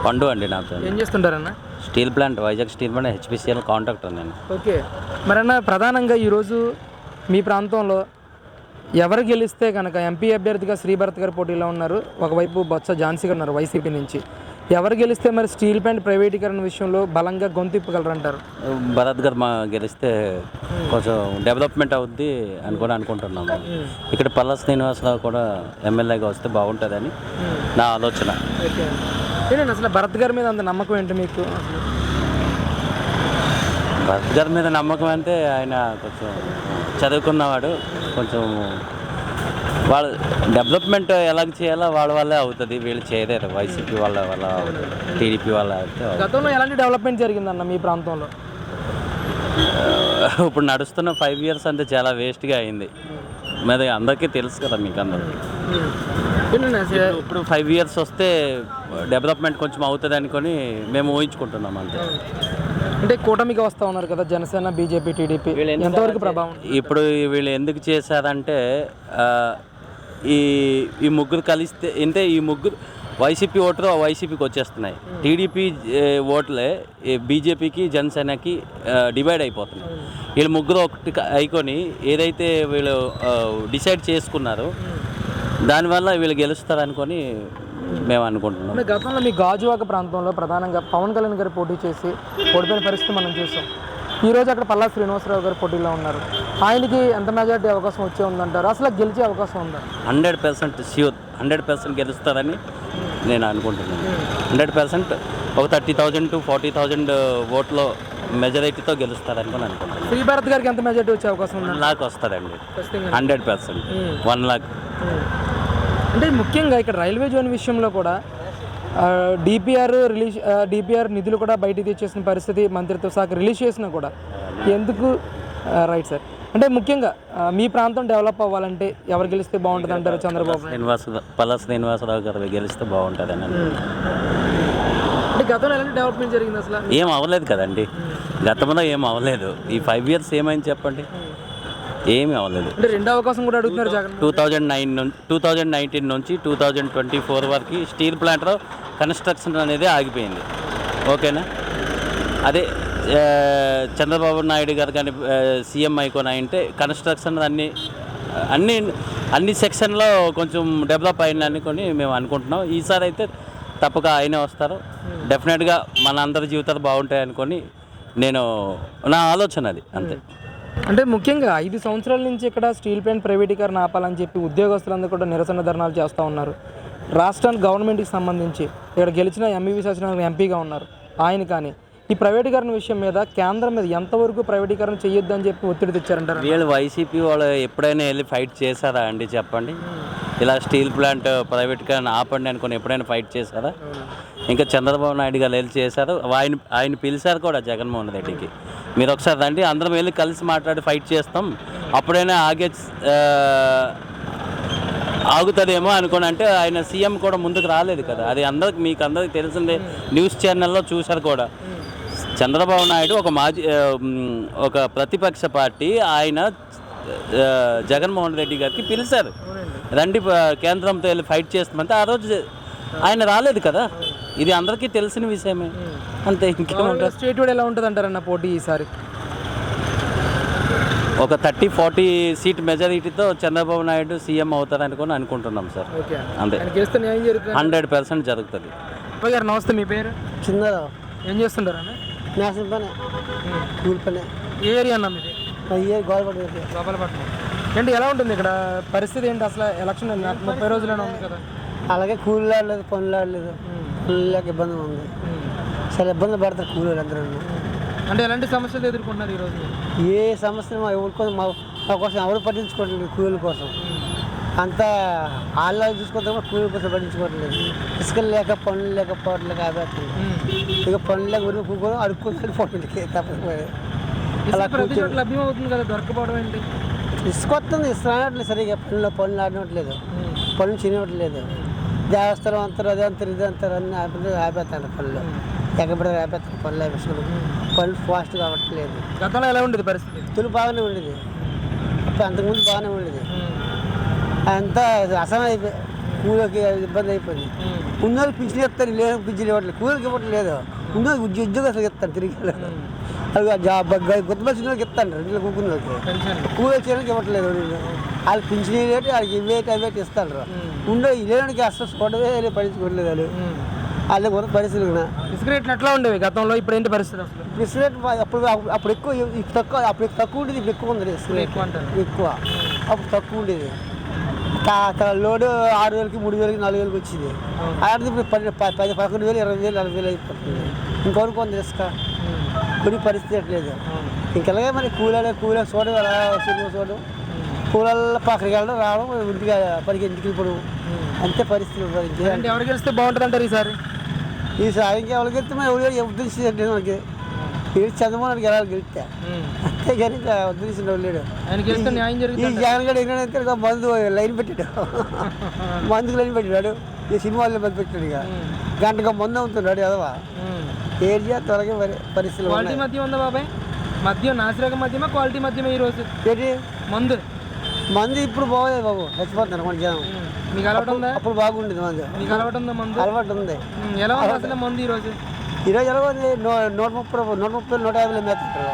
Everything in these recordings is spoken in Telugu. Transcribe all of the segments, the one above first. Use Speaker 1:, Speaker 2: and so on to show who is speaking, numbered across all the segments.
Speaker 1: పండు అండి నా పేరు.
Speaker 2: ఏం చేస్తుంటారన్న?
Speaker 1: Steel plant, Vizag steel plant HPCL contractor నేను.
Speaker 2: ఓకే. మరన్నా ప్రధానంగా ఈరోజు మీ ప్రాంతంలో ఎవరు గెలిస్తే కనుక ఎంపీ అభ్యర్థిగా శ్రీభరత్ గారు పోటీలో ఉన్నారు, ఒకవైపు బొత్స ఝాన్సీ గారు ఉన్నారు వైసీపీ నుంచి. ఎవరు గెలిస్తే మరి స్టీల్ ప్లాంట్ ప్రైవేటీకరణ విషయంలో బలంగా గొంతిప్పగలరంటారు?
Speaker 1: భరత్ గారు గెలిస్తే కొంచెం డెవలప్మెంట్ అవుద్ది అని కూడా అనుకుంటున్నాము. ఇక్కడ పల్లా శ్రీనివాసరావు కూడా ఎమ్మెల్యేగా వస్తే బాగుంటుందని నా ఆలోచన.
Speaker 2: ఓకే. ఏంటండి అసలు భరత్ గారి మీద అంత నమ్మకం ఏంటి మీకు?
Speaker 1: భరత్ గారి మీద నమ్మకం అంటే ఆయన కొంచెం చదువుకున్నవాడు, కొంచెం వాళ్ళు డెవలప్మెంట్ ఎలా చేయాలో వాళ్ళ వల్లే అవుతుంది, వీళ్ళు చేయలేరు. వైసీపీ వాళ్ళ టీడీపీ వాళ్ళ అయితే.
Speaker 2: గతంలో ఎలాంటి డెవలప్మెంట్ జరిగిందన్న మీ ప్రాంతంలో?
Speaker 1: ఇప్పుడు నడుస్తున్న 5 years అంటే చాలా వేస్ట్గా అయింది. మరి అందరికీ తెలుసు కదా మీకు అందరికీ. ఇప్పుడు 5 years వస్తే డెవలప్మెంట్ కొంచెం అవుతుంది అనుకొని మేము ఊహించుకుంటున్నాం అంతే.
Speaker 2: అంటే కూటమికి వస్తూ ఉన్నారు కదా జనసేన, బీజేపీ, టీడీపీ, ఎంతవరకు ప్రభావం?
Speaker 1: ఇప్పుడు వీళ్ళు ఎందుకు చేశారంటే ఈ ముగ్గురు కలిస్తే అంటే ఈ ముగ్గురు వైసీపీ ఓట్లు వైసీపీకి వచ్చేస్తున్నాయి, టీడీపీ ఓట్లే బీజేపీకి జనసేనకి డివైడ్ అయిపోతున్నాయి. వీళ్ళు ముగ్గురు ఒకటి అయికొని ఏదైతే వీళ్ళు డిసైడ్ చేసుకున్నారో దానివల్ల వీళ్ళు గెలుస్తారనుకొని మేము అనుకుంటున్నాం.
Speaker 2: గతంలో మీ గాజువాక ప్రాంతంలో ప్రధానంగా పవన్ కళ్యాణ్ గారు పోటీ చేసి ఓడిపోయిన పరిస్థితి మనం చూసాం. ఈరోజు అక్కడ పల్లా శ్రీనివాసరావు గారు పోటీలో ఉన్నారు. ఆయనకి ఎంత మెజార్టీ అవకాశం వచ్చే ఉందంటారు? అసలు గెలిచే అవకాశం ఉందా?
Speaker 1: 100% ష్యూర్, 100% గెలుస్తారని నేను అనుకుంటున్నాను. 100% ఒక 30,000 to 40,000 ఓట్లో మెజారిటీతో గెలుస్తారని కూడా అనుకుంటున్నాను.
Speaker 2: శ్రీభరత్ గారికి ఎంత మెజార్టీ వచ్చే అవకాశం ఉంది?
Speaker 1: 1 lakh వస్తుందండి, 100%. 1 lakh.
Speaker 2: అంటే ముఖ్యంగా ఇక్కడ రైల్వే జోన్ విషయంలో కూడా డిపిఆర్ నిధులు కూడా బయటికి తెచ్చేసిన పరిస్థితి, మంత్రిత్వ శాఖ రిలీజ్ చేసినా కూడా ఎందుకు? Right sir. అంటే ముఖ్యంగా మీ ప్రాంతం డెవలప్ అవ్వాలంటే ఎవరు గెలిస్తే బాగుంటుంది అంటారు? చంద్రబాబు,
Speaker 1: పల్లా శ్రీనివాసరావు గారు గెలిస్తే బాగుంటుంది అని.
Speaker 2: అంటే గతంలో ఎలాంటి డెవలప్మెంట్ జరిగింది? అసలు
Speaker 1: ఏం అవ్వలేదు కదండి, గతంలో ఏం అవ్వలేదు. ఈ 5 years ఏమైంది చెప్పండి? ఏమీ అవ్వలేదు.
Speaker 2: అంటే రెండో అవకాశం కూడా అడుగుతున్నారు జగన్.
Speaker 1: 2019 నుంచి 2024 వరకు స్టీల్ ప్లాంట్లో కన్స్ట్రక్షన్ అనేది ఆగిపోయింది. ఓకేనా? అదే చంద్రబాబు నాయుడు గారు కానీ సీఎం అయిపోయినా అంటే కన్స్ట్రక్షన్ అన్ని సెక్షన్లో కొంచెం డెవలప్ అయింది అనుకొని మేము అనుకుంటున్నాం. ఈసారి అయితే తప్పక ఆయనే వస్తారు. డెఫినెట్గా మన అందరి జీవితాలు బాగుంటాయి అనుకొని నా ఆలోచన అది అంతే.
Speaker 2: అంటే ముఖ్యంగా 5 సంవత్సరాల నుంచి ఇక్కడ స్టీల్ ప్లాంట్ ప్రైవేటీకరణ ఆపాలని చెప్పి ఉద్యోగస్తులందరూ కూడా నిరసన ధర్నాలు చేస్తూ ఉన్నారు. రాష్ట్రానికి గవర్నమెంట్కి సంబంధించి ఇక్కడ గెలిచిన ఎంఈవి సత్యనారాయణ ఎంపీగా ఉన్నారు ఆయన. కానీ ఈ ప్రైవేటీకరణ విషయం మీద కేంద్రం మీద ఎంతవరకు ప్రైవేటీకరణ చేయొద్దు అని చెప్పి ఒత్తిడి తెచ్చారంటారు?
Speaker 1: వీళ్ళు వైసీపీ వాళ్ళు ఎప్పుడైనా వెళ్ళి ఫైట్ చేశారా అండి చెప్పండి? ఇలా స్టీల్ ప్లాంట్ ప్రైవేటీకరణ ఆపండి అనుకుని ఎప్పుడైనా ఫైట్ చేశారా? ఇంకా చంద్రబాబు నాయుడు గారు వెళ్ళి చేశారు. ఆయన పిలిచారు కూడా జగన్మోహన్ రెడ్డికి, మీరు ఒకసారి రండి, అందరం వెళ్ళి కలిసి మాట్లాడి ఫైట్ చేస్తాం, అప్పుడైనా ఆగుతుందేమో అనుకోని అంటే ఆయన సీఎం కూడా ముందుకు రాలేదు కదా. అది మీకు అందరికి తెలిసిందే, న్యూస్ ఛానల్లో చూశారు కూడా. చంద్రబాబు నాయుడు ఒక ప్రతిపక్ష పార్టీ, ఆయన జగన్మోహన్ రెడ్డి గారికి పిలిచారు, రండి కేంద్రంతో వెళ్ళి ఫైట్ చేస్తామంటే ఆ రోజు ఆయన రాలేదు కదా. ఇది అందరికీ తెలిసిన విషయమే అంతే. ఇంకేమంటారు?
Speaker 2: స్టేట్ వైడ్ ఎలా ఉంటుంది అంటారన్న పోటీ ఈసారి?
Speaker 1: ఒక 30-40 సీట్ మెజారిటీతో చంద్రబాబు నాయుడు సీఎం అవుతారనుకొని అనుకుంటున్నాం సార్. అంతే, 100% జరుగుతుంది.
Speaker 2: గారు నమస్తే, మీ పేరు?
Speaker 3: చిన్నరావు.
Speaker 2: ఏం చేస్తుంటారు అన్న?
Speaker 3: నేషనల్ పని, స్కూల్ పని.
Speaker 2: ఏ ఏరియా అన్న మీది? గోపాలపట్నం. ఏంటి ఎలా ఉంటుంది ఇక్కడ పరిస్థితి ఏంటి అసలు? ఎలక్షన్ 30 రోజులైనా ఉంది కదా.
Speaker 3: అలాగే కూలీలు ఆడలేదు, పనులు ఆడలేదు, పనులకు ఇబ్బంది ఉంది. చాలా ఇబ్బందులు పడతారు కూలీలు అందరూ.
Speaker 2: అంటే ఎలాంటి సమస్యలు ఎదుర్కొన్నారు ఈరోజు?
Speaker 3: ఏ సమస్య మా కోసం ఎవరు పట్టించుకోవట్లేదు. కూలీల కోసం అంతా ఆళ్ళు చూసుకుంటాం, కూలీల కోసం పట్టించుకోవట్లేదు. ఇసుకలు లేక పనులు లేక పోవట్లేక ఆపేస్తుంది. ఇక పనులు లేక ఊరికి కూకొని అడుక్కుంటారు పనులకి తప్పకపోయి.
Speaker 2: అలా లభ్యమవుతుంది కదా, దొరకపోవడం ఏంటి?
Speaker 3: ఇసుక వస్తుంది, ఇసుక రానట్లేదు సరిగా. పనులు ఆడినట్లేదు, పనులు చిన్నట్లేదు. దేవస్థానం అంటారు, అదే అంటారు, ఇది అంటారు, అన్నీ ఆపేస్తాడు పనులు. ఎక్కబడి ఆపేస్తాడు పనులు, ఆపేసుకుని పనులు ఫాస్ట్ కావట్లేదు.
Speaker 2: గతంలో ఎలా ఉండేది పరిస్థితి?
Speaker 3: తొలి బాగానే ఉండేది, అంతకుముందు బాగానే ఉండేది. అంతా అసలు అయిపోయి కూలకి ఇబ్బంది అయిపోయింది. ఉన్నోళ్ళు పింఛన్ ఇస్తారు, లేదు పింఛన్ ఇవ్వట్లేదు, కూలీకి ఇవ్వట్లేదు. ఉన్నోళ్ళు ఉద్యోగస్తులకు ఇస్తాను తిరిగి. అది గుర్తుపరిచిన వాళ్ళకి ఇస్తాను, ఇంట్లో కూకున్న వాళ్ళకి. కూలి వచ్చేవాళ్ళకి ఇవ్వట్లేదు. వాళ్ళు పింఛన్ రేటు వాళ్ళకి ఇవేటి ఇస్తారు. ఉండే లేడానికి అసలు చూడవే పడించుకోవట్లేదు వాళ్ళు. వాళ్ళకి కూడా పరిస్థితులు.
Speaker 2: ఇసుక రేట్లు ఎట్లా ఉండేవి గతంలో, ఇప్పుడు ఏంటి పరిస్థితి అసలు?
Speaker 3: ఇసుక రేటు అప్పుడు ఎక్కువ, తక్కువ. అప్పుడు తక్కువ ఉండేది, ఇప్పుడు ఎక్కువ ఉంది. ఇసుక రేట్ ఎక్కువ, అప్పుడు తక్కువ ఉండేది. లోడు 6,000కి 3,000కి 4,000కి వచ్చింది. అలాంటిది ఇప్పుడు 10,000, 11,000, 20,000, 40,000 అయిపోతుంది. ఇంకొకరికి ఉంది ఇసుక. కొన్ని పరిస్థితి ఎట్లేదు. ఇంకెలాగే మరి కూలీలు చూడడం, అలా సినిమా చూడడం, కూలల్లో పక్కడికి వెళ్ళడం, రావడం, ఇంటికి పనికి ఇంటికి వెళ్ళిపోవడం, అంతే పరిస్థితి.
Speaker 2: ఎవరు గెలిస్తే బాగుంటుంది అంటారు ఈసారి?
Speaker 3: ఈసారి ఇంకెవరికి వెళ్తే మరి ఎవరు ఉద్దేశించండి మనకి. చంద్రబాబు నాయుడు గెలాలి, గెలిస్తే అంతేగాని ఉద్దేశించిన వాళ్ళు లేడు. ఈ జగన్ గడు ఏంటంటే మందు లైన్ పెట్టాడు, మందుకు లైన్ పెట్టాడు. ఈ సినిమాల్లో మందు పెట్టాడు. ఇక గంటగా మందు అమ్ముతున్నాడు ఎదవా. ఏరియా త్వరగా పరిస్థితులు.
Speaker 2: క్వాలిటీ మద్యం ఉందా బాబాయ్? మద్యం నాసిరకం మద్యమా, క్వాలిటీ మద్యమా ఈరోజు?
Speaker 3: ఏంటి మందు ఇప్పుడు బాగోలేదు బాబు, చచ్చిపోతున్నారు మన జనం.
Speaker 2: మీకు అలవాటు ఉందా?
Speaker 3: అప్పుడు బాగుండేది మందు.
Speaker 2: మీకు అలవాటు ఉందా మందు?
Speaker 3: అలవాటు ఉంది.
Speaker 2: ఎలా ఉంది అసలు మందు ఈరోజు?
Speaker 3: ఎలా ఉంది? 130, 150 మేస్తారు.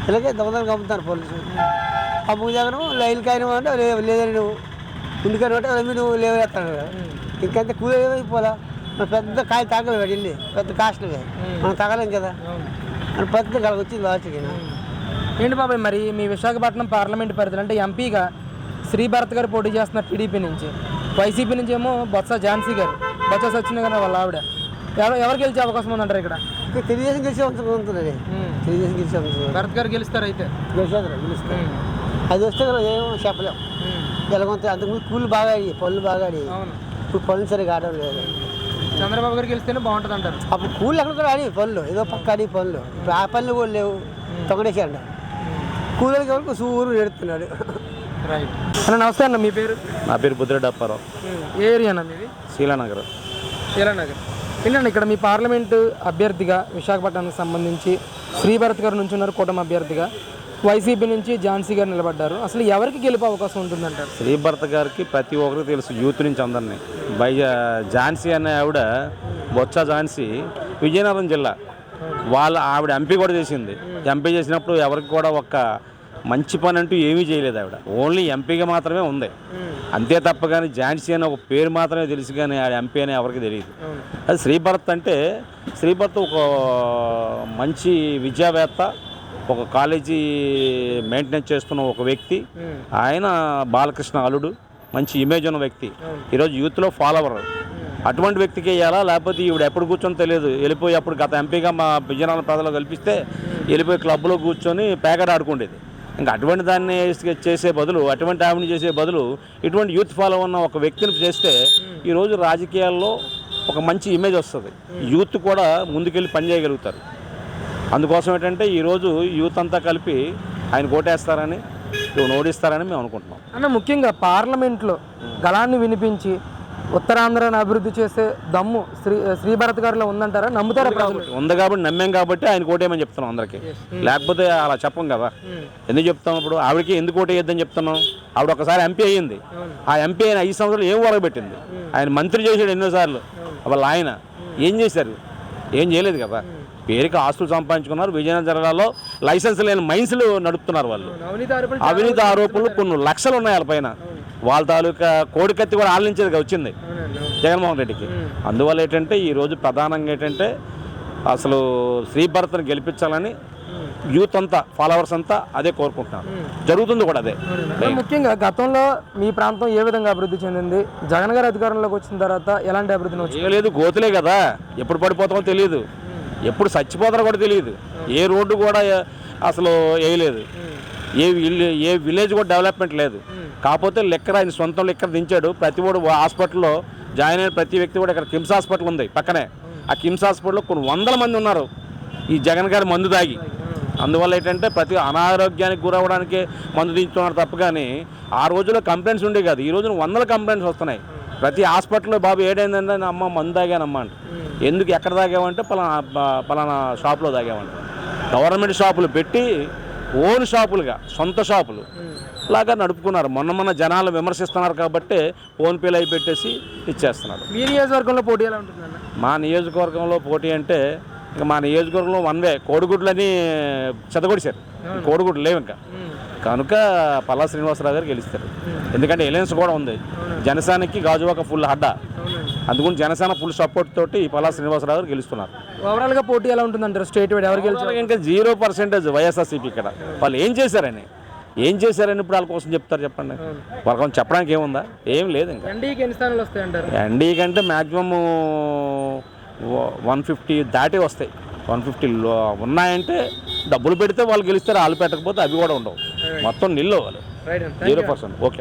Speaker 3: ఇలాగే దొంగతనం అమ్ముతారు పోలీసులు. అమ్ముకు జగను లైన్ కాయను అంటే లేదని నువ్వు ఉండికాయను అంటే అవి నువ్వు లేవేస్తాడు. ఇంకంతే కూలి ఏమైపోలా. పెద్ద కాయ తాగలేదు వెళ్ళి, పెద్ద కాస్ట్లే మనం తాగలేం కదా. మన పెద్ద కలగ వచ్చింది లాస్ట్కి.
Speaker 2: ఏంటి బాబాయ్ మరి మీ విశాఖపట్నం పార్లమెంట్ పరిధిలో అంటే ఎంపీగా శ్రీభరత్ గారు పోటీ చేస్తున్నారు టీడీపీ నుంచి, వైసీపీ నుంచి ఏమో బొత్స ఝాన్సీ గారు, బొత్స సత్యనారాయణ వాళ్ళ ఆవిడ. ఎవరు గెలిచే అవకాశం ఉందంటారు ఇక్కడ?
Speaker 3: తెలుగుదేశం గెలిచే అవసరం ఉంటుంది. తెలుగుదేశం గెలిచే అవసరం.
Speaker 2: భరత్ గారు గెలుస్తారు అయితే?
Speaker 3: గెలుస్తారు. అది వస్తే కదా ఏమో చెప్పలేం. ఎలాగొంత అంతకుముందు కూలి బాగా అయ్యి, పళ్ళు బాగా అయ్యి, ఇప్పుడు పళ్ళు సరిగా ఆడడం లేదు.
Speaker 2: చంద్రబాబు గారు గెలిస్తేనే బాగుంటుంది అంటారు.
Speaker 3: అప్పుడు కూలి ఎక్కడ కూడా ఆడి పళ్ళు, ఏదో పక్క ఆడి పళ్ళు. ఇప్పుడు ఆ పళ్ళు కూడా లేవు, తొగడేసాడు. కూలీలకి ఎవరికి సూరు ఎడుతున్నాడు.
Speaker 2: రైట్ అన్న, నమస్తే అన్న. మీ పేరు?
Speaker 1: నా పేరు బుద్ధిరెడ్డి అప్పారావు.
Speaker 2: ఏ ఏరియా అన్న మీది?
Speaker 1: శీలానగర్.
Speaker 2: శీలానగర్. ఏంటండి ఇక్కడ మీ పార్లమెంటు అభ్యర్థిగా విశాఖపట్నానికి సంబంధించి శ్రీభరత్ గారు నుంచి ఉన్నారు కూటమి అభ్యర్థిగా, వైసీపీ నుంచి ఝాన్సీ గారు నిలబడ్డారు. అసలు ఎవరికి గెలుపు అవకాశం ఉంటుందంటారు?
Speaker 1: శ్రీభరత్ గారికి ప్రతి ఒక్కరికి తెలుసు, యూత్ నుంచి అందరినీ. ఝాన్సీ అనే ఆవిడ, బొత్స ఝాన్సీ, విజయనగరం జిల్లా. ఆవిడ ఎంపీ కూడా చేసింది. ఎంపీ చేసినప్పుడు ఎవరికి కూడా ఒక్క మంచి పని అంటూ ఏమీ చేయలేదు ఆవిడ. ఓన్లీ ఎంపీగా మాత్రమే ఉంది, అంతే తప్ప. కానీ ఝాన్సీ అనే ఒక పేరు మాత్రమే తెలుసు, కానీ ఆ ఎంపీ అని ఎవరికి తెలియదు. అది శ్రీభరత్ అంటే, శ్రీభరత్ ఒక మంచి విద్యావేత్త, ఒక కాలేజీ మెయింటెనెన్స్ చేస్తున్న ఒక వ్యక్తి. ఆయన బాలకృష్ణ అల్లుడు, మంచి ఇమేజ్ ఉన్న వ్యక్తి. ఈరోజు యూత్లో ఫాలోవర్. అటువంటి వ్యక్తికి వేయాలా, లేకపోతే ఈవిడ ఎప్పుడు కూర్చొని తెలియదు, వెళ్ళిపోయి అప్పుడు గత ఎంపీగా మా విజయనగరం ప్రజలు కల్పిస్తే వెళ్ళిపోయి క్లబ్లో కూర్చొని ప్యాకెట్ ఆడుకుండేది. ఇంకా అటువంటి దాన్ని చేసే బదులు, అటువంటి ఆవిడని చేసే బదులు ఇటువంటి యూత్ ఫాలో ఉన్న ఒక వ్యక్తిని చేస్తే ఈరోజు రాజకీయాల్లో ఒక మంచి ఇమేజ్ వస్తుంది. యూత్ కూడా ముందుకెళ్ళి పనిచేయగలుగుతారు. అందుకోసం ఏంటంటే ఈరోజు యూత్ అంతా కలిపి ఆయన ఓటేస్తారని, ఓడిస్తారని మేము అనుకుంటున్నాం.
Speaker 2: అన్న, ముఖ్యంగా పార్లమెంట్లో గళాన్ని వినిపించి ఉత్తరాంధ్రాన్ని అభివృద్ధి చేసే దమ్ము శ్రీభరత్ గారిలో ఉందంటారా? నమ్ముతారా?
Speaker 1: ఉంది కాబట్టి నమ్మాం కాబట్టి ఆయన ఓటేయమని చెప్తున్నాం అందరికీ. లేకపోతే అలా చెప్పం కదా. ఎందుకు చెప్తాం? ఇప్పుడు ఆవిడకి ఎందుకు ఓటేయొద్దని చెప్తున్నాం? ఆవిడ ఒకసారి ఎంపీ అయ్యింది. ఆ ఎంపీ అయిన 5 సంవత్సరాలు ఏం వరగబెట్టింది? ఆయన మంత్రి చేశాడు ఎన్నోసార్లు. వాళ్ళ ఆయన ఏం చేశారు? ఏం చేయలేదు కదా. పేరుకి ఆస్తులు సంపాదించుకున్నారు. విజయనగరం జిల్లాలో లైసెన్స్ లేని మైన్స్లు నడుపుతున్నారు వాళ్ళు. అవినీతి ఆరోపణలు కొన్ని లక్షలు ఉన్నాయి వాళ్ళ పైన. వాళ్ళ తాలూకా కోడికత్తి కూడా ఆలించేది వచ్చింది జగన్మోహన్ రెడ్డికి. అందువల్ల ఏంటంటే ఈరోజు ప్రధానంగా ఏంటంటే అసలు శ్రీభరత్ని గెలిపించాలని యూత్ అంతా, ఫాలోవర్స్ అంతా అదే కోరుకుంటున్నారు. జరుగుతుంది కూడా అదే.
Speaker 2: ముఖ్యంగా గతంలో మీ ప్రాంతం ఏ విధంగా అభివృద్ధి చెందింది? జగన్ గారు అధికారంలోకి వచ్చిన తర్వాత ఎలాంటి అభివృద్ధిని
Speaker 1: లేదు? గోతులే కదా, ఎప్పుడు పడిపోతామో తెలియదు, ఎప్పుడు చచ్చిపోతారో కూడా తెలియదు. ఏ రోడ్డు కూడా అసలు వేయలేదు, ఏ విలేజ్ కూడా డెవలప్మెంట్ లేదు. కాకపోతే లెక్కర ఆయన సొంతం లెక్కర దించాడు. ప్రతి ఒడు హాస్పిటల్లో జాయిన్ అయిన ప్రతి వ్యక్తి కూడా, ఇక్కడ కిమ్స్ హాస్పిటల్ ఉంది పక్కనే, ఆ కిమ్స్ హాస్పిటల్లో కొన్ని 100 మంది ఉన్నారు ఈ జగన్ గారి మందు తాగి. అందువల్ల ఏంటంటే ప్రతి అనారోగ్యానికి గురవడానికి మందు దించుతున్నారు తప్ప. కానీ ఆ రోజుల్లో కంప్లైంట్స్ ఉండే కాదు, ఈ రోజున 100 కంప్లైంట్స్ వస్తున్నాయి. ప్రతి హాస్పిటల్లో బాబు ఏడైందంటే అమ్మ మందు తాగానమ్మా అంటే, ఎందుకు ఎక్కడ తాగామంటే పలానా షాప్లో తాగామంట. గవర్నమెంట్ షాపులు పెట్టి
Speaker 4: ఓన్ షాపులుగా, సొంత షాపులు లాగా నడుపుకున్నారు. మొన్న జనాలు విమర్శిస్తున్నారు కాబట్టి ఫోన్పేలు అయి పెట్టేసి ఇచ్చేస్తున్నారు.
Speaker 2: మీ నియోజకవర్గంలో పోటీ ఎలా ఉంటుందన్న?
Speaker 4: మా నియోజకవర్గంలో పోటీ అంటే ఇంకా మా నియోజకవర్గంలో వన్ వే, కోడిగుడ్లని చెదగొడిశారు. కోడిగుడ్లు లేవు ఇంకా, కనుక పల్లా శ్రీనివాసరావు గారు గెలుస్తారు. ఎందుకంటే ఎలయన్స్ కూడా ఉంది, జనసేనకి గాజువాక ఫుల్ అడ్డా, అందుకని జనసేన ఫుల్ సపోర్ట్ తోటి పల్లా శ్రీనివాసరావు గారు గెలుస్తున్నారు.
Speaker 2: ఓవరాల్గా పోటీ ఎలా ఉంటుందంటారు స్టేట్ వైడ్? ఎవరు గెలిచారు?
Speaker 4: ఇంకా 0% వైఎస్ఆర్సీపీ. ఇక్కడ వాళ్ళు ఏం చేశారని ఇప్పుడు వాళ్ళ కోసం చెప్తారు చెప్పండి? వాళ్ళ కోసం చెప్పడానికి ఏముందా? ఏం లేదు. ఇంకా
Speaker 2: ఎన్డీకి ఎన్ని స్థానాలు వస్తాయంటారు?
Speaker 4: ఎన్డీ కంటే మ్యాక్సిమం 150 దాటి వస్తాయి. 150 ఉన్నాయంటే డబ్బులు పెడితే వాళ్ళు గెలుస్తారు, వాళ్ళు పెట్టకపోతే అవి కూడా ఉండవు, మొత్తం నిల్లు వాళ్ళు 0%. ఓకే.